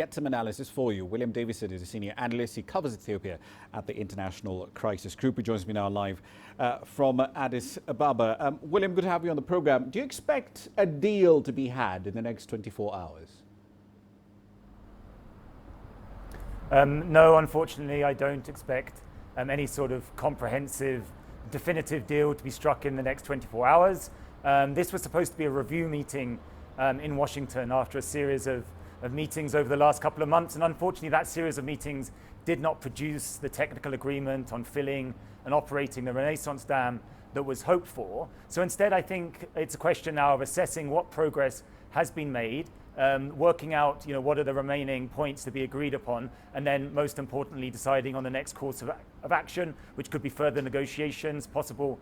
get some analysis for you. William Davison is a senior analyst. He covers Ethiopia at the International Crisis Group. He joins me now live from Addis Ababa. William, good to have you on the program. Do you expect a deal to be had in the next 24 hours? No, unfortunately, I don't expect any sort of comprehensive, definitive deal to be struck in the next 24 hours. This was supposed to be a review meeting in Washington after a series of meetings over the last couple of months, and unfortunately that series of meetings did not produce the technical agreement on filling and operating the Renaissance Dam that was hoped for. So instead, I think it's a question now of assessing what progress has been made, working out what are the remaining points to be agreed upon, and then most importantly deciding on the next course of action, which could be further negotiations, possible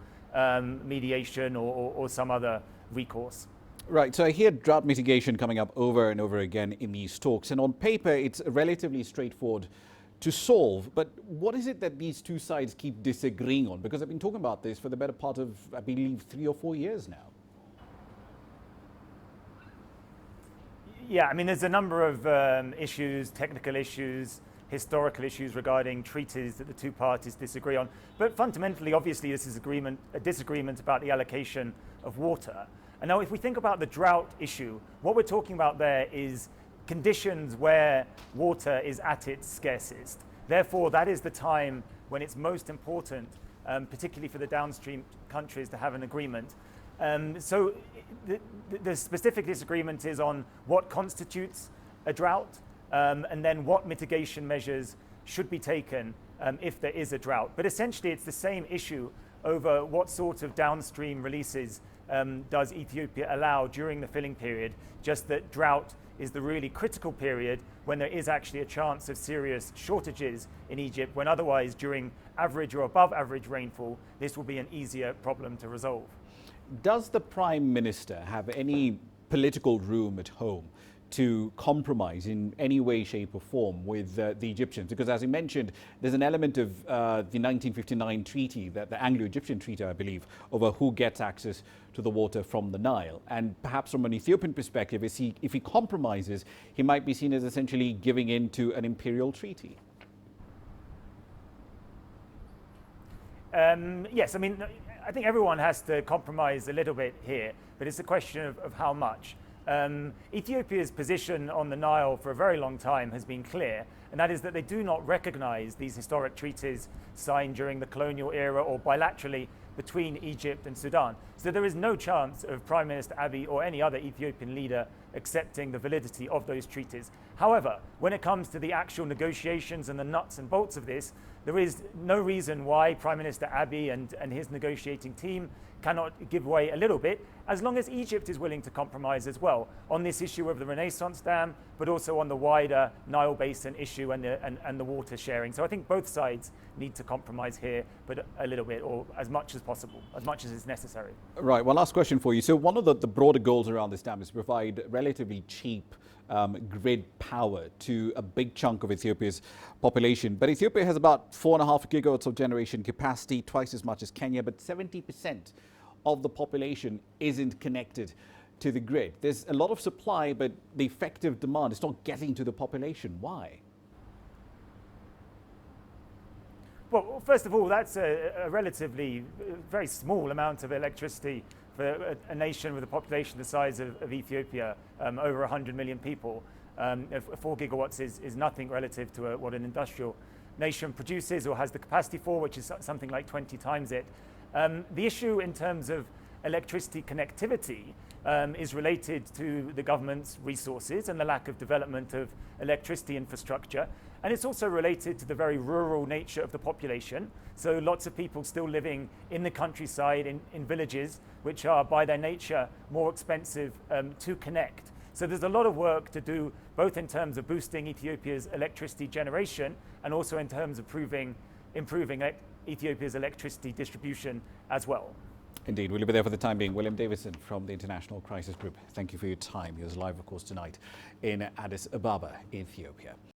mediation or some other recourse. Right, so I hear drought mitigation coming up over and over again in these talks, and on paper it's relatively straightforward to solve, but what is it that these two sides keep disagreeing on? Because I've been talking about this for the better part of, I believe, 3 or 4 years now. Yeah, I mean, there's a number of issues, technical issues, historical issues regarding treaties that the two parties disagree on. But fundamentally, obviously, this is a disagreement about the allocation of water. And now if we think about the drought issue, what we're talking about there is conditions where water is at its scarcest. Therefore, that is the time when it's most important, particularly for the downstream countries, to have an agreement. So the specific disagreement is on what constitutes a drought, and then what mitigation measures should be taken if there is a drought. But essentially, it's the same issue over what sort of downstream releases does Ethiopia allow during the filling period, just that drought is the really critical period when there is actually a chance of serious shortages in Egypt, when otherwise during average or above average rainfall, this will be an easier problem to resolve. Does the Prime Minister have any political room at home to compromise in any way, shape or form with the Egyptians? Because as you mentioned, there's an element of the 1959 treaty, the Anglo-Egyptian treaty, I believe, over who gets access to the water from the Nile. And perhaps from an Ethiopian perspective, if he compromises, he might be seen as essentially giving in to an imperial treaty. Yes, I mean, I think everyone has to compromise a little bit here, but it's a question of how much. Ethiopia's position on the Nile for a very long time has been clear, and that is that they do not recognize these historic treaties signed during the colonial era or bilaterally between Egypt and Sudan. So there is no chance of Prime Minister Abiy or any other Ethiopian leader accepting the validity of those treaties. However, when it comes to the actual negotiations and the nuts and bolts of this, there is no reason why Prime Minister Abiy and his negotiating team cannot give way a little bit, as long as Egypt is willing to compromise as well on this issue of the Renaissance Dam, but also on the wider Nile Basin issue and the water sharing. So I think both sides need to compromise here, but a little bit, or as much as possible, as much as is necessary. Right, one last question for you. So one of the broader goals around this dam is to provide relatively cheap grid power to a big chunk of Ethiopia's population. But Ethiopia has about 4.5 gigawatts of generation capacity, twice as much as Kenya, but 70% of the population isn't connected to the grid. There's a lot of supply, but the effective demand is not getting to the population. Why? Well, first of all, that's a relatively very small amount of electricity for a nation with a population the size of Ethiopia, over 100 million people. 4 gigawatts is nothing relative to what an industrial nation produces or has the capacity for, which is something like 20 times it. The issue in terms of electricity connectivity is related to the government's resources and the lack of development of electricity infrastructure. And it's also related to the very rural nature of the population. So lots of people still living in the countryside, in villages, which are by their nature more expensive to connect. So there's a lot of work to do, both in terms of boosting Ethiopia's electricity generation and also in terms of improving Ethiopia's electricity distribution as well. Indeed. We'll be there for the time being. William Davison from the International Crisis Group. Thank you for your time. He was live, of course, tonight in Addis Ababa, Ethiopia.